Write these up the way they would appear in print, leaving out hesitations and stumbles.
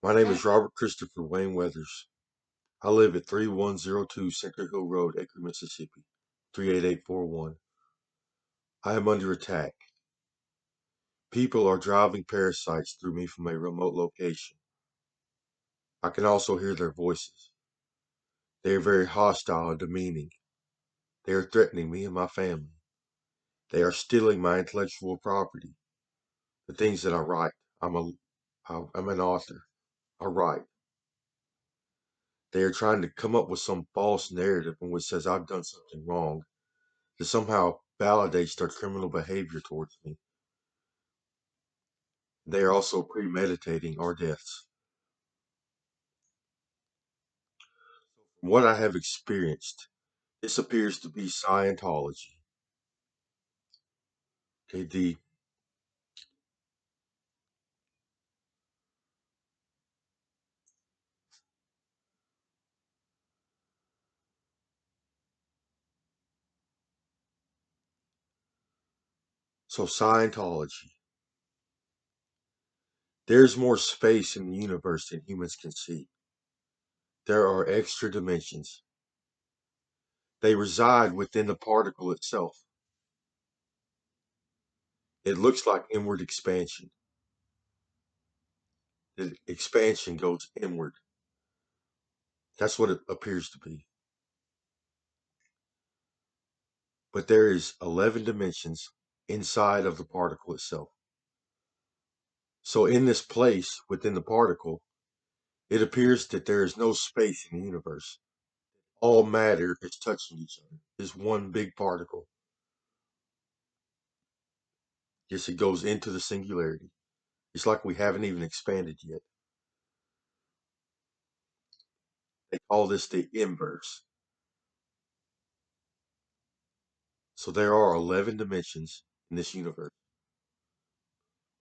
My name is Robert Christopher Wayne Weathers. I live at 3102 Center Hill Road, Acre, Mississippi, 38841. I am under attack. People are driving parasites through me from a remote location. I can also hear their voices. They are very hostile and demeaning. They are threatening me and my family. They are stealing my intellectual property, the things that I write. I'm an author. I write. They are trying to come up with some false narrative in which says I've done something wrong that somehow validates their criminal behavior towards me. They are also premeditating our deaths. From what I have experienced, this appears to be Scientology. Okay, so Scientology. There's more space in the universe than humans can see. There are extra dimensions. They reside within the particle itself. It looks like inward expansion. The expansion goes inward. That's what it appears to be. But there is 11 dimensions inside of the particle itself. So in this place within the particle, it appears that there is no space in the universe. All matter is touching each other. It's one big particle. Yes, it goes into the singularity. It's like we haven't even expanded yet. They call this the inverse. So there are 11 dimensions in this universe.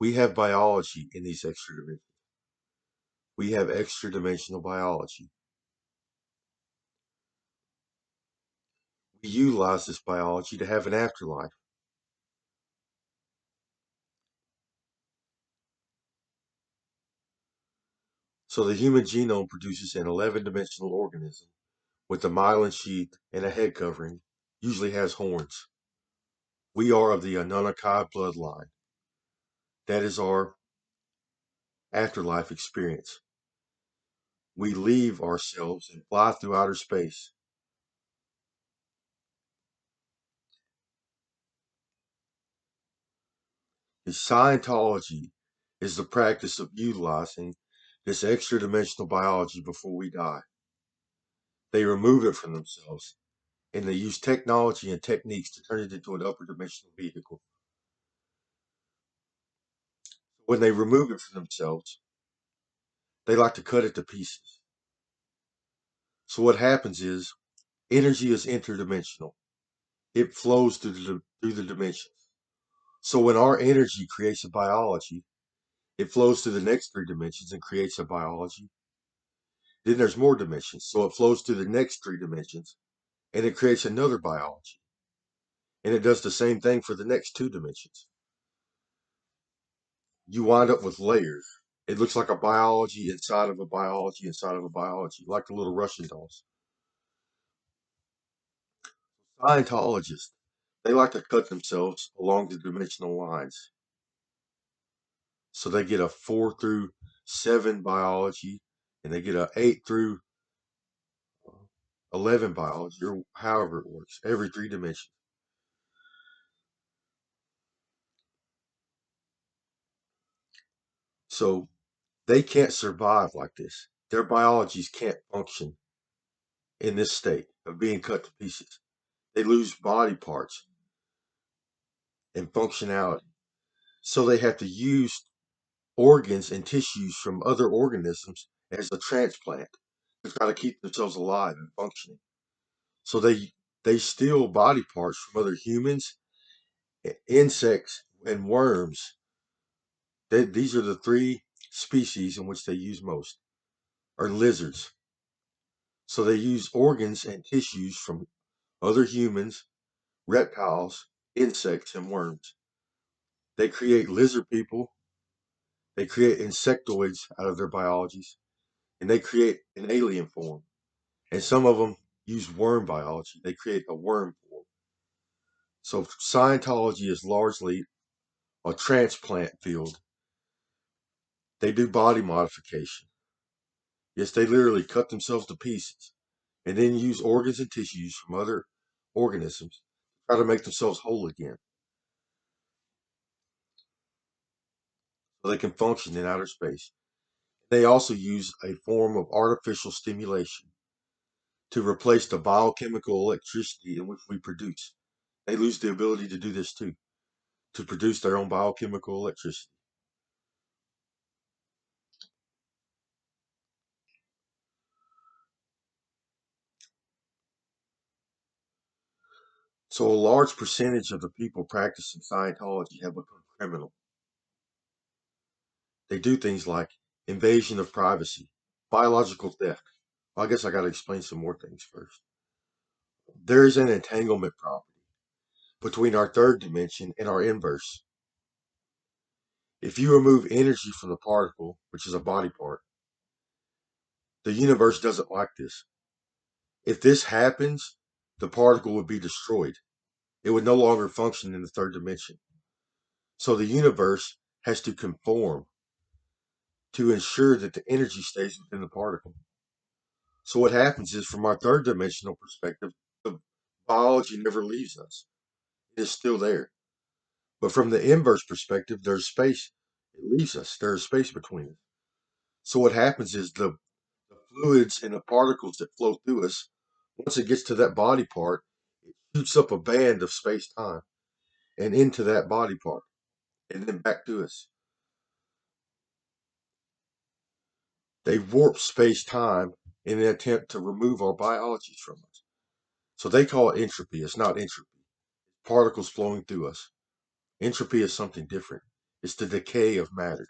We have biology in these extra dimensions. We have extra dimensional biology. We utilize this biology to have an afterlife. So the human genome produces an 11-dimensional organism with a myelin sheath and a head covering, usually has horns. We are of the Anunnaki bloodline. That is our afterlife experience. We leave ourselves and fly through outer space. The Scientology is the practice of utilizing this extra dimensional biology before we die. They remove it from themselves and they use technology and techniques to turn it into an upper dimensional vehicle. When they remove it from themselves, they like to cut it to pieces. So what happens is energy is interdimensional. It flows through the dimensions. So when our energy creates a biology, it flows to the next three dimensions and creates a biology. Then there's more dimensions. So it flows to the next three dimensions and it creates another biology. And it does the same thing for the next two dimensions. You wind up with layers. It looks like a biology inside of a biology inside of a biology, like the little Russian dolls. Scientologists, they like to cut themselves along the dimensional lines. So they get a 4 through 7 biology and they get a 8 through 11 biology, or however it works, every three dimensions. So they can't survive like this. Their biologies can't function in this state of being cut to pieces. They lose body parts and functionality. So they have to use organs and tissues from other organisms as a transplant to try to keep themselves alive and functioning. So they steal body parts from other humans, insects, and worms. These are the three species in which they use most, are lizards. So they use organs and tissues from other humans, reptiles, insects, and worms. They create lizard people. They create insectoids out of their biologies, and they create an alien form. And some of them use worm biology. They create a worm form. So Scientology is largely a transplant field. They do body modification. Yes, they literally cut themselves to pieces and then use organs and tissues from other organisms to try to make themselves whole again so they can function in outer space. They also use a form of artificial stimulation to replace the biochemical electricity in which we produce. They lose the ability to do this too, to produce their own biochemical electricity. So a large percentage of the people practicing Scientology have become criminal. They do things like invasion of privacy, biological theft. Well, I guess I got to explain some more things first. There is an entanglement property between our third dimension and our inverse. If you remove energy from the particle, which is a body part, the universe doesn't like this. If this happens, the particle would be destroyed. It would no longer function in the third dimension. So the universe has to conform to ensure that the energy stays within the particle. So what happens is, from our third dimensional perspective, the biology never leaves us. It is still there. But from the inverse perspective, there's space. It leaves us. There's space between us. So what happens is the fluids and the particles that flow through us, once it gets to that body part, it shoots up a band of space time and into that body part and then back to us. They warp space time in an attempt to remove our biology from us. So they call it entropy. It's not entropy. Particles flowing through us. Entropy is something different. It's the decay of matter.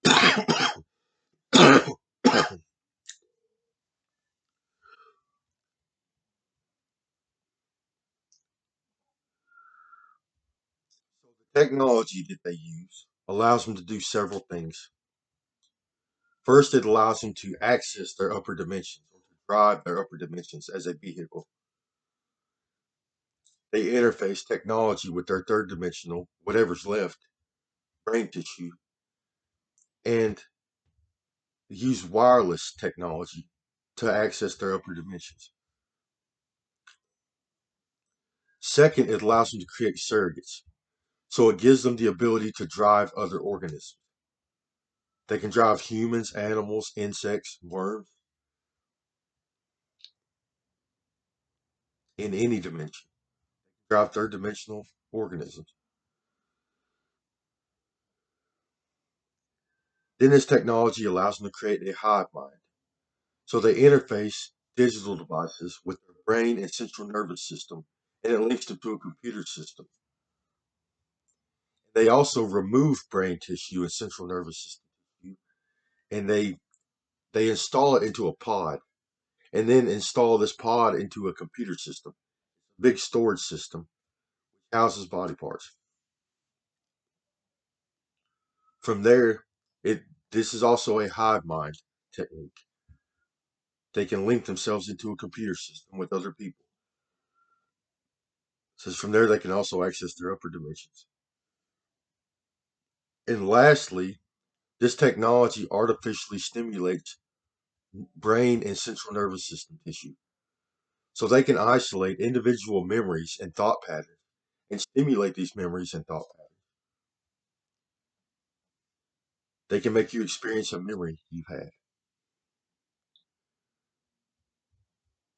So the technology that they use allows them to do several things. First, it allows them to access their upper dimensions or to drive their upper dimensions as a vehicle. They interface technology with their third dimensional, whatever's left, brain tissue, and use wireless technology to access their upper dimensions. Second, it allows them to create surrogates. So it gives them the ability to drive other organisms. They can drive humans, animals, insects, worms in any dimension. Drive third dimensional organisms. Then this technology allows them to create a hive mind. So they interface digital devices with their brain and central nervous system, and it links them to a computer system. They also remove brain tissue and central nervous system tissue, and they install it into a pod, and then install this pod into a computer system, a big storage system, which houses body parts. From there, it this is also a hive mind technique. They can link themselves into a computer system with other people. So from there, they can also access their upper dimensions. And lastly, this technology artificially stimulates brain and central nervous system tissue. So they can isolate individual memories and thought patterns and stimulate these memories and thought patterns. They can make you experience a memory you've had.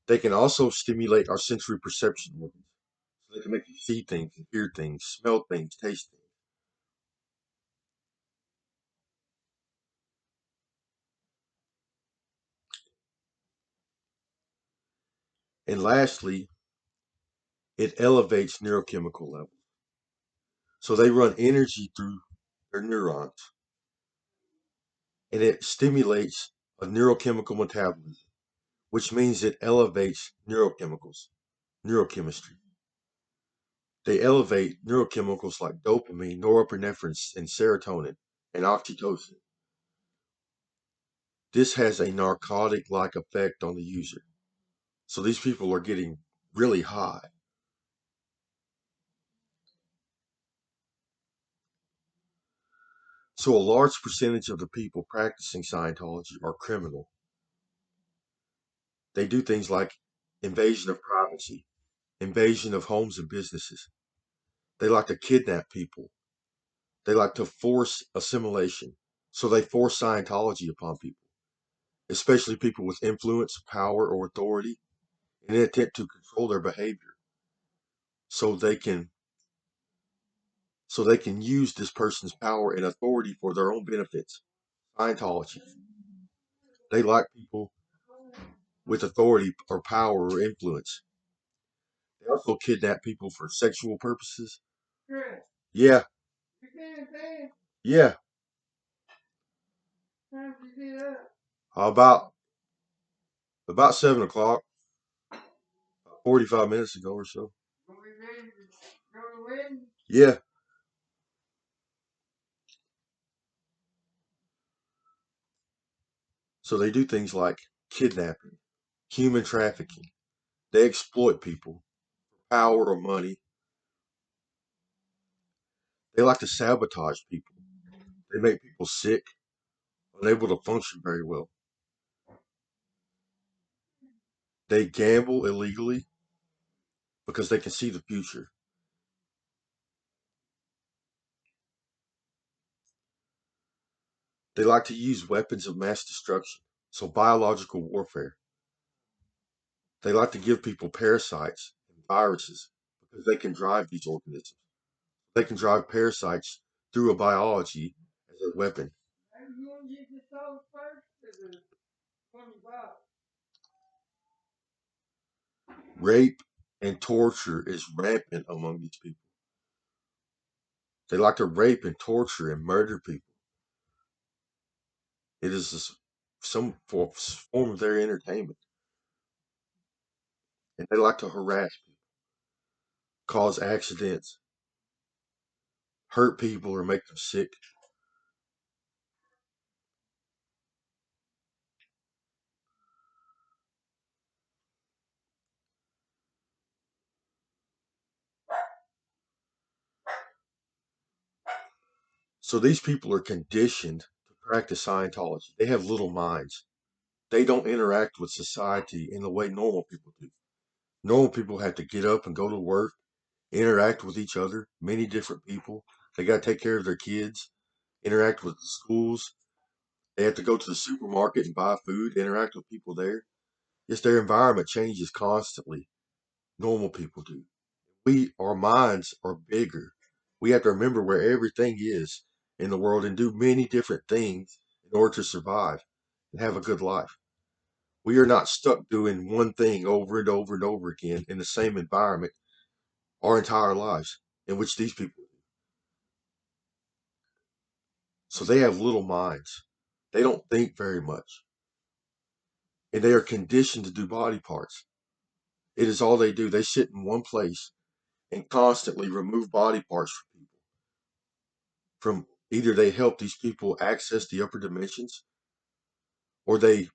They can also stimulate our sensory perception organs. So they can make you see things, hear things, smell things, taste things. And lastly, it elevates neurochemical levels. So they run energy through their neurons and it stimulates a neurochemical metabolism, which means it elevates neurochemicals, neurochemistry. They elevate neurochemicals like dopamine, norepinephrine, and serotonin, and oxytocin. This has a narcotic-like effect on the user. So these people are getting really high. So a large percentage of the people practicing Scientology are criminal. They do things like invasion of privacy, invasion of homes and businesses. They like to kidnap people. They like to force assimilation. So they force Scientology upon people, especially people with influence, power, or authority, in an attempt to control their behavior so they can use this person's power and authority for their own benefits. Scientology. They like people with authority or power or influence. They also kidnap people for sexual purposes. Yeah, yeah. About 7 o'clock, 45 minutes ago or so. Yeah. So they do things like kidnapping, human trafficking. They exploit people, power or money. They like to sabotage people. They make people sick, unable to function very well. They gamble illegally because they can see the future. They like to use weapons of mass destruction, so biological warfare. They like to give people parasites and viruses because they can drive these organisms. They can drive parasites through a biology as a weapon. Rape and torture is rampant among these people. They like to rape and torture and murder people. It is some form of their entertainment. And they like to harass people, cause accidents, hurt people, or make them sick. So these people are conditioned to practice Scientology. They have little minds. They don't interact with society in the way normal people do. Normal people have to get up and go to work, interact with each other, many different people. They got to take care of their kids, interact with the schools. They have to go to the supermarket and buy food, interact with people there. Yes, their environment changes constantly. Normal people do. Our minds are bigger. We have to remember where everything is in the world and do many different things in order to survive and have a good life. We are not stuck doing one thing over and over and over again in the same environment our entire lives, in which these people do. So they have little minds. They don't think very much. And they are conditioned to do body parts. It is all they do. They sit in one place and constantly remove body parts from people. From either they help these people access the upper dimensions or they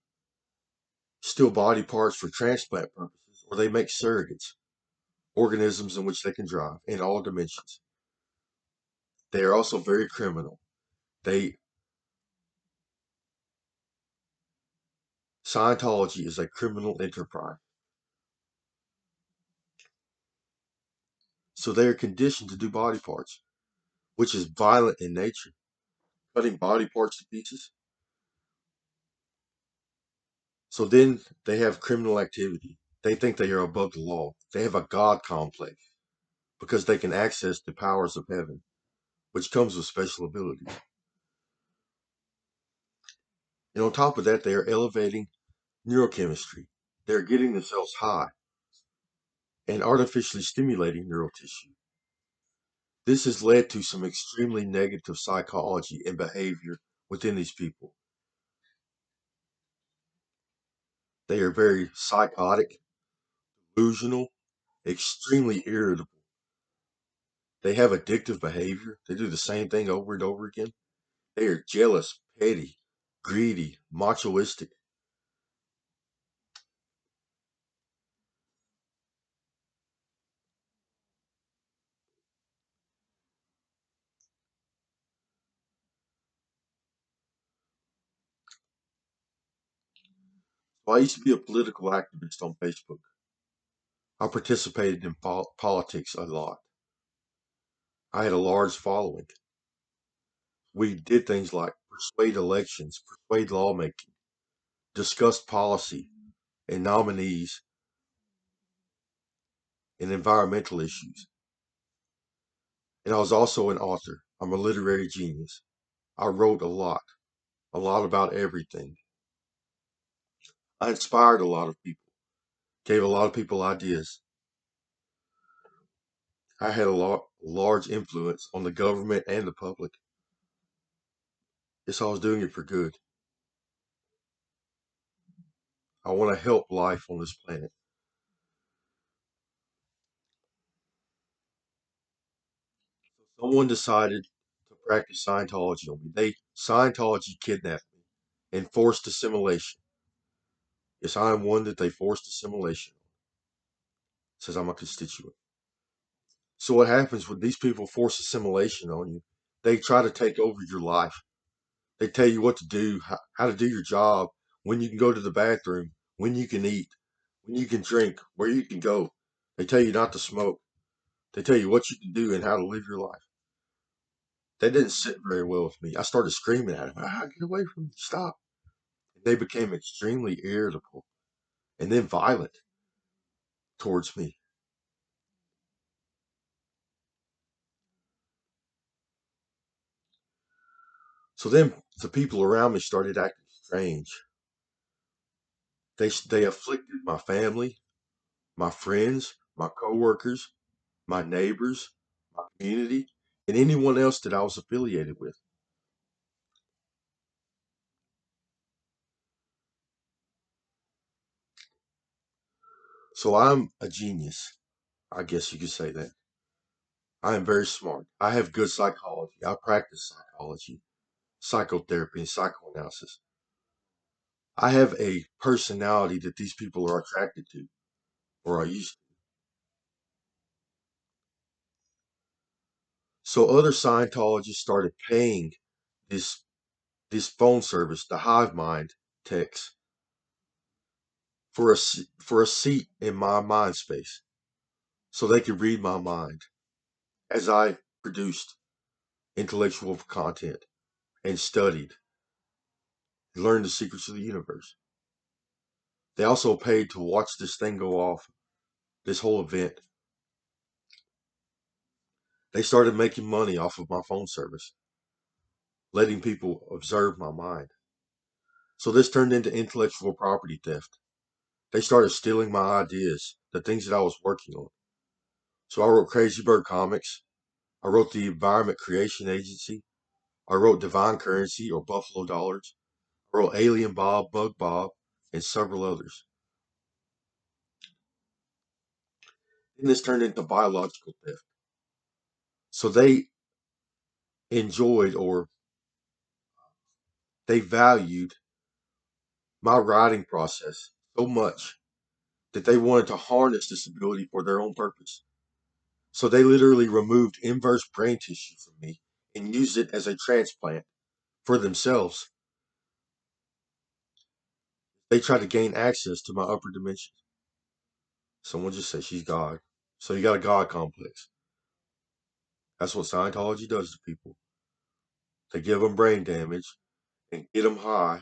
steal body parts for transplant purposes, or they make surrogates, organisms in which they can drive in all dimensions. They are also very criminal. They Scientology is a criminal enterprise. So they are conditioned to do body parts, which is violent in nature, cutting body parts to pieces. So then they have criminal activity. They think they are above the law. They have a God complex because they can access the powers of heaven, which comes with special abilities. And on top of that, they are elevating neurochemistry. They're getting themselves high and artificially stimulating neural tissue. This has led to some extremely negative psychology and behavior within these people. They are very psychotic, delusional, extremely irritable. They have addictive behavior. They do the same thing over and over again. They are jealous, petty, greedy, machoistic. So I used to be a political activist on Facebook. I participated in politics a lot. I had a large following. We did things like persuade elections, persuade lawmaking, discuss policy and nominees and environmental issues. And I was also an author. I'm a literary genius. I wrote a lot about everything. I inspired a lot of people, gave a lot of people ideas. I had large influence on the government and the public. Yes, I was doing it for good. I want to help life on this planet. Someone decided to practice Scientology on me. Scientology kidnapped me and forced assimilation. Yes, I am one that they forced assimilation on. Says I'm a constituent. So what happens when these people force assimilation on you? They try to take over your life. They tell you what to do, how to do your job, when you can go to the bathroom, when you can eat, when you can drink, where you can go. They tell you not to smoke. They tell you what you can do and how to live your life. That didn't sit very well with me. I started screaming at them, get away from me, stop. They became extremely irritable and then violent towards me. So then the people around me started acting strange. They afflicted my family, my friends, my coworkers, my neighbors, my community, and anyone else that I was affiliated with. So I'm a genius. I guess you could say that. I am very smart. I have good psychology. I practice psychology, psychotherapy, and psychoanalysis. I have a personality that these people are attracted to, or are used to. So other Scientologists started paying this this phone service, the Hive Mind techs, for a seat in my mind space, so they could read my mind as I produced intellectual content and studied, learned the secrets of the universe. They also paid to watch this thing go off, this whole event. They started making money off of my phone service, letting people observe my mind. So this turned into intellectual property theft. They started stealing my ideas, the things that I was working on. So I wrote Crazy Bird Comics. I wrote the Environment Creation Agency. I wrote Divine Currency or Buffalo Dollars. I wrote Alien Bob, Bug Bob, and several others. Then this turned into biological theft. So they enjoyed or they valued my writing process so much that they wanted to harness this ability for their own purpose. So they literally removed inverse brain tissue from me and used it as a transplant for themselves. They tried to gain access to my upper dimension. Someone just said she's God. So you got a God complex. That's what Scientology does to people. They give them brain damage and get them high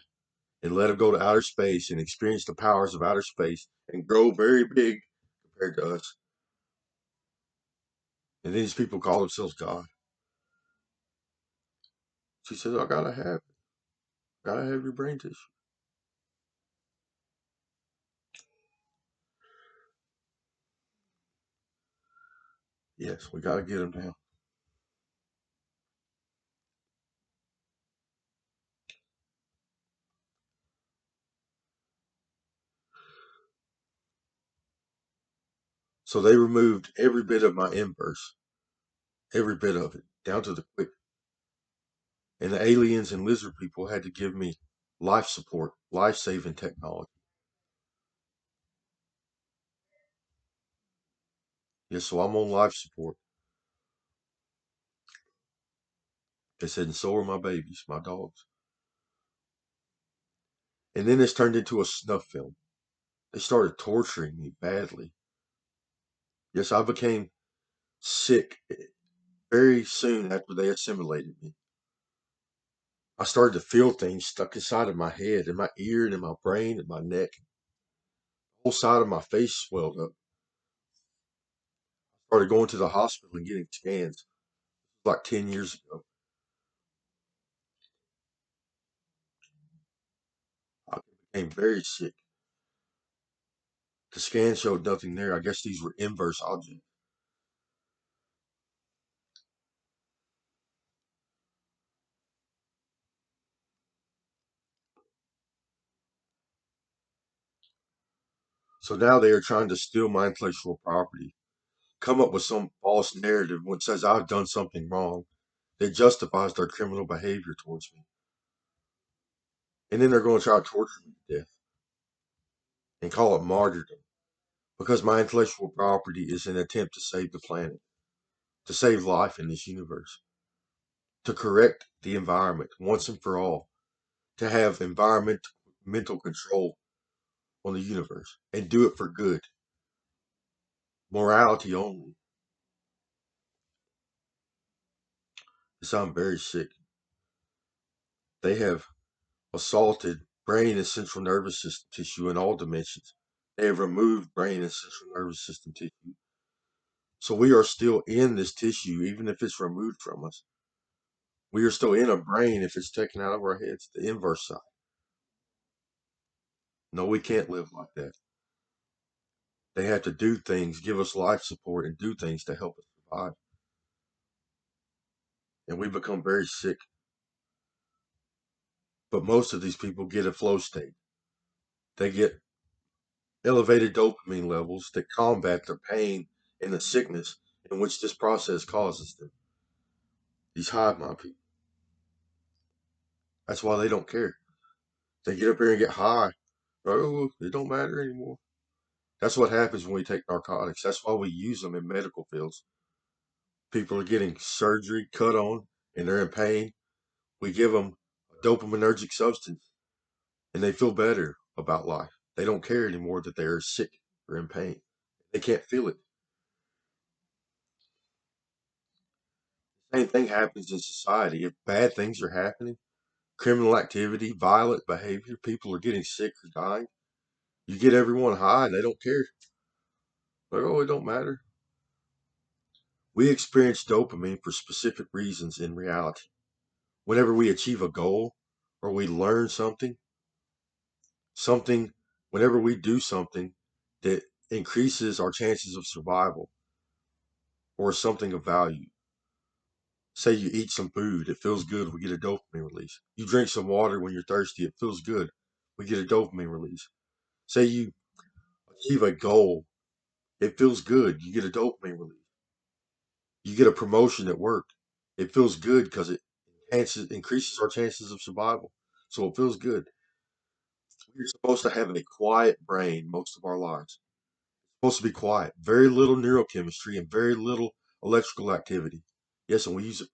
and let them go to outer space and experience the powers of outer space and grow very big compared to us. And these people call themselves God. She says, I gotta have your brain tissue. Yes, we gotta get them down. So they removed every bit of my inverse. every bit of it, down to the quick. And the aliens and lizard people had to give me life support, life saving technology. Yes, so I'm on life support. They said, and so are my babies, my dogs. And then this turned into a snuff film. They started torturing me badly. Yes, I became sick very soon after they assimilated me. I started to feel things stuck inside of my head, in my ear, and in my brain, and my neck. The whole side of my face swelled up. I started going to the hospital and getting scans like 10 years ago. I became very sick. The scan showed nothing there. I guess these were inverse objects. So now they are trying to steal my intellectual property, come up with some false narrative which says I've done something wrong that justifies their criminal behavior towards me. And then they're going to try to torture me to death and call it martyrdom because my intellectual property is an attempt to save the planet, to save life in this universe, to correct the environment once and for all, to have environmental control on the universe and do it for good, morality only. So I'm very sick. They have assaulted brain and central nervous system tissue in all dimensions. They have removed brain and central nervous system tissue. So we are still in this tissue, even if it's removed from us. We are still in a brain if it's taken out of our heads, the inverse side. No, we can't live like that. They have to do things, give us life support, and do things to help us survive. And we become very sick. But most of these people get a flow state. They get elevated dopamine levels that combat the pain and the sickness in which this process causes them. These hive mind people. That's why they don't care. They get up here and get high. Oh, it don't matter anymore. That's what happens when we take narcotics. That's why we use them in medical fields. People are getting surgery, cut on, and they're in pain. We give them a dopaminergic substance, and they feel better about life. They don't care anymore that they are sick or in pain. They can't feel it. Same thing happens in society. If bad things are happening, criminal activity, violent behavior, people are getting sick or dying, you get everyone high and they don't care. Like, oh, it don't matter. We experience dopamine for specific reasons in reality. Whenever we achieve a goal or we learn something, whenever we do something that increases our chances of survival or something of value. Say you eat some food, it feels good, we get a dopamine release. You drink some water when you're thirsty, it feels good, we get a dopamine release. Say you achieve a goal, it feels good, you get a dopamine release. You get a promotion at work, it feels good because it increases our chances of survival. So it feels good. We're supposed to have a quiet brain most of our lives. It's supposed to be quiet. Very little neurochemistry and very little electrical activity. Yes, and we use it.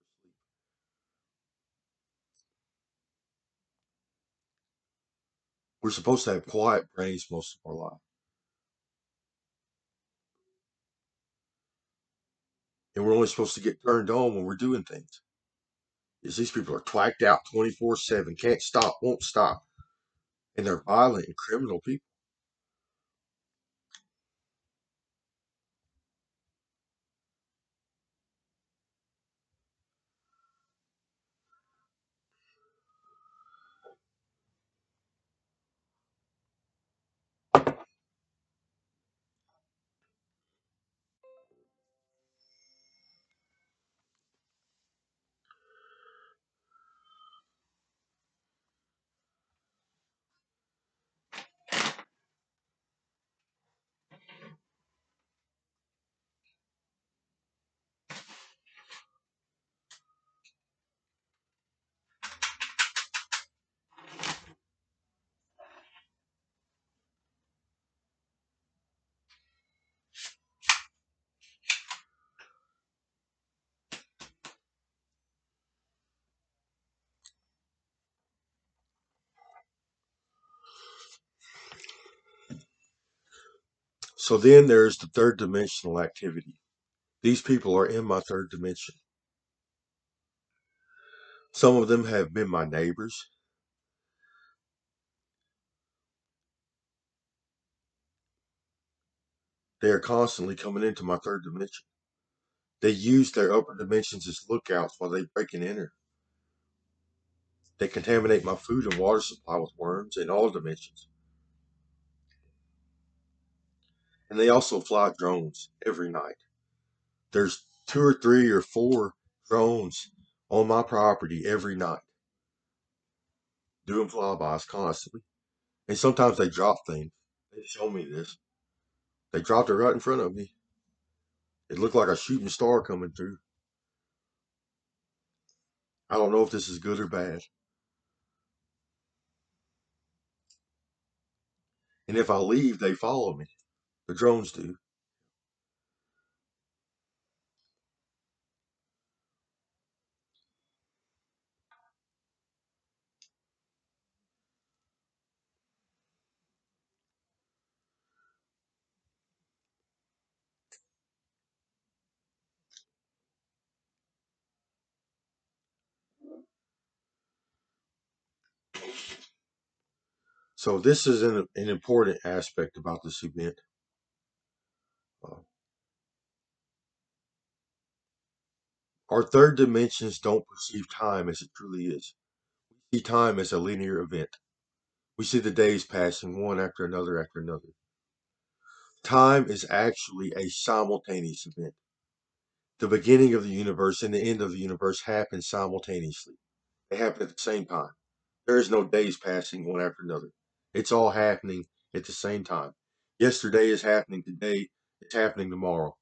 We're supposed to have quiet brains most of our life. And we're only supposed to get turned on when we're doing things. Is these people are twacked out 24/7, can't stop, won't stop. And they're violent and criminal people. So then there's the third dimensional activity. These people are in my third dimension. Some of them have been my neighbors. They are constantly coming into my third dimension. They use their upper dimensions as lookouts while they break and enter. They contaminate my food and water supply with worms in all dimensions. And they also fly drones every night. There's 2 or 3 or 4 drones on my property every night, doing flybys constantly. And sometimes they drop things. They show me this. They dropped it right in front of me. It looked like a shooting star coming through. I don't know if this is good or bad. And if I leave, they follow me. The drones do. So this is an important aspect about this event. Uh, our third dimensions don't perceive time as it truly is. We see time as a linear event. We see the days passing one after another after another. Time is actually a simultaneous event. The beginning of the universe and the end of the universe happen simultaneously. They happen at the same time. There is no days passing one after another. It's all happening at the same time. Yesterday is happening today. It's happening tomorrow.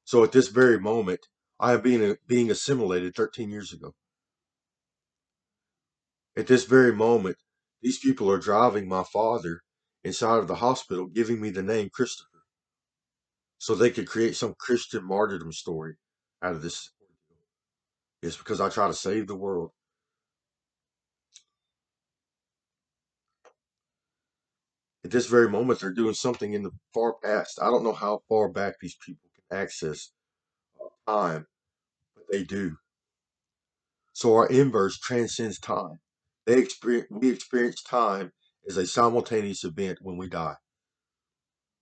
So at this very moment, I am being assimilated 13 years ago. At this very moment, these people are driving my father inside of the hospital, giving me the name Christopher, so they could create some Christian martyrdom story out of this. It's because I try to save the world. At this very moment, they're doing something in the far past. I don't know how far back these people can access time, but they do. So our inverse transcends time. We experience time as a simultaneous event when we die.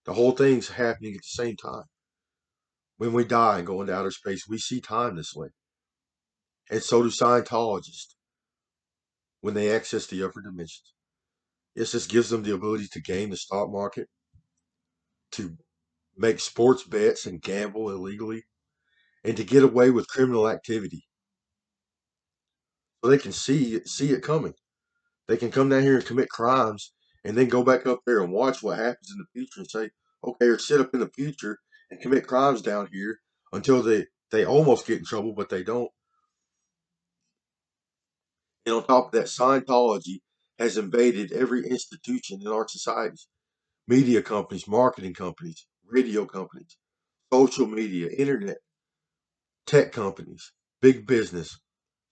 The whole thing's happening at the same time. When we die and go into outer space, we see time this way. And so do Scientologists when they access the upper dimensions. Yes, this gives them the ability to game the stock market, to make sports bets and gamble illegally, and to get away with criminal activity. So they can see it coming. They can come down here and commit crimes and then go back up there and watch what happens in the future and say, okay, or sit up in the future and commit crimes down here until they almost get in trouble, but they don't. And on top of that, Scientology has invaded every institution in our societies: media companies, marketing companies, radio companies, social media, internet, tech companies, big business,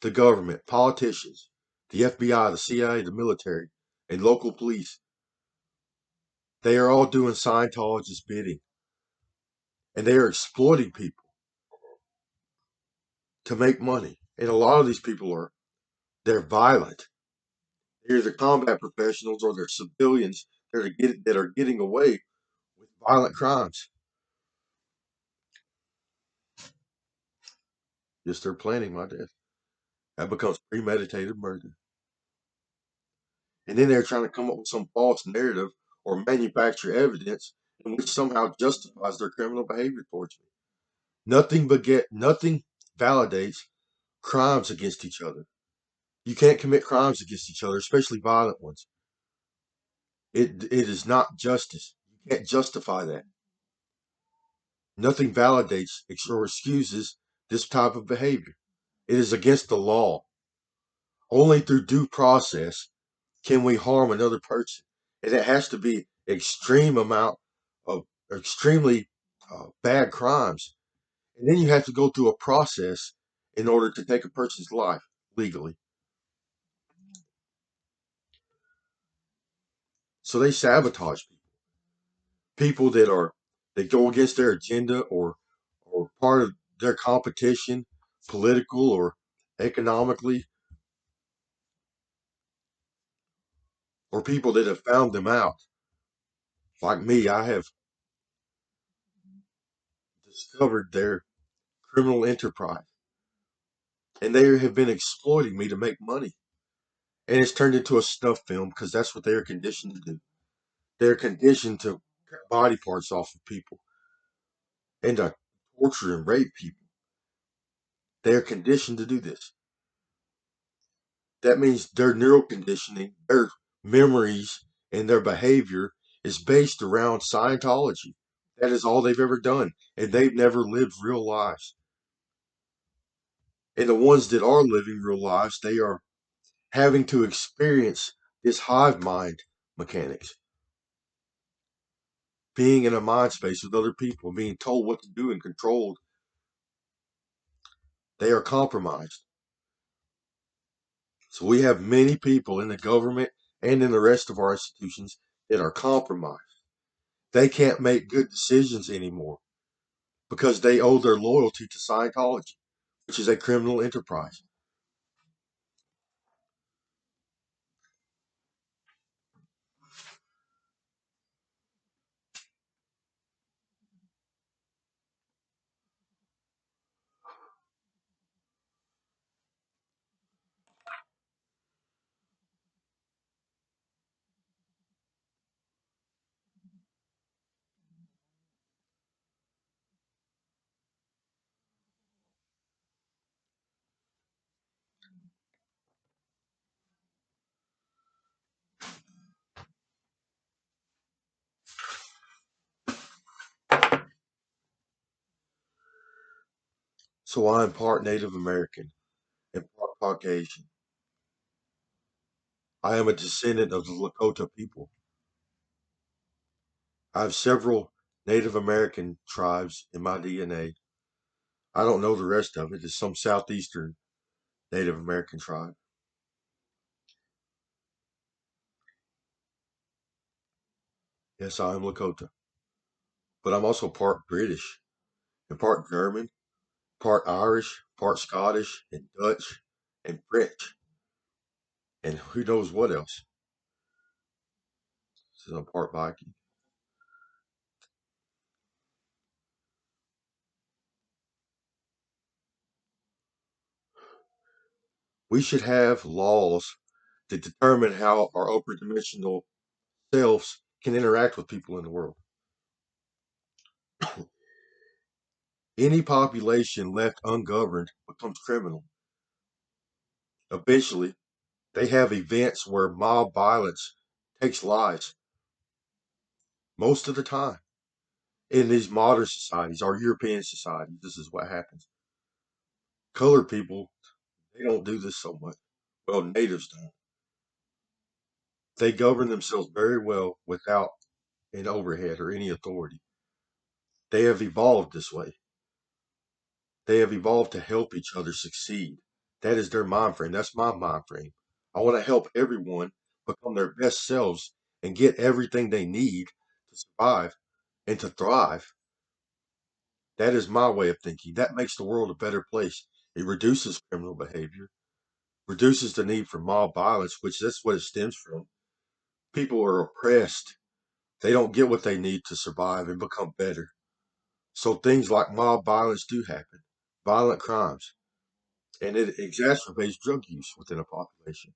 the government, politicians, the FBI, the CIA, the military, and local police. They are all doing Scientology's bidding, and they are exploiting people to make money. And a lot of these people they're violent. They're either combat professionals or they're civilians that are getting away with violent crimes. Yes, they're planning my death. That becomes premeditated murder. And then they're trying to come up with some false narrative or manufacture evidence in which somehow justifies their criminal behavior towards me. Nothing validates crimes against each other. You can't commit crimes against each other, especially violent ones. It is not justice. You can't justify that. Nothing validates or excuses this type of behavior. It is against the law. Only through due process can we harm another person, and it has to be extreme amount of extremely bad crimes, and then you have to go through a process in order to take a person's life legally. So they sabotage people. People that go against their agenda or part of their competition, political or economically, or people that have found them out. Like me, I have discovered their criminal enterprise, and they have been exploiting me to make money. And it's turned into a snuff film because that's what they are conditioned to do. They're conditioned to cut body parts off of people and to torture and rape people. They are conditioned to do this. That means their neural conditioning, their memories, and their behavior is based around Scientology. That is all they've ever done. And they've never lived real lives. And the ones that are living real lives, they are having to experience this hive mind mechanics, being in a mind space with other people, being told what to do and controlled. They are compromised. So we have many people in the government and in the rest of our institutions that are compromised. They can't make good decisions anymore because they owe their loyalty to Scientology, which is a criminal enterprise. So I am part Native American and part Caucasian. I am a descendant of the Lakota people. I have several Native American tribes in my DNA. I don't know the rest of it. It's some southeastern Native American tribe. Yes, I am Lakota, but I'm also part British and part German, part Irish, part Scottish and Dutch and French, and who knows what else. So I'm part Viking. We should have laws that determine how our upper dimensional selves can interact with people in the world. Any population left ungoverned becomes criminal. Eventually, they have events where mob violence takes lives most of the time. In these modern societies, our European societies, this is what happens. Colored people, they don't do this so much. Well, natives don't. They govern themselves very well without an overhead or any authority. They have evolved this way. They have evolved to help each other succeed. That is their mind frame. That's my mind frame. I want to help everyone become their best selves and get everything they need to survive and to thrive. That is my way of thinking. That makes the world a better place. It reduces criminal behavior, reduces the need for mob violence, which that's what it stems from. People are oppressed. They don't get what they need to survive and become better. So things like mob violence do happen, violent crimes, and it exacerbates drug use within a population.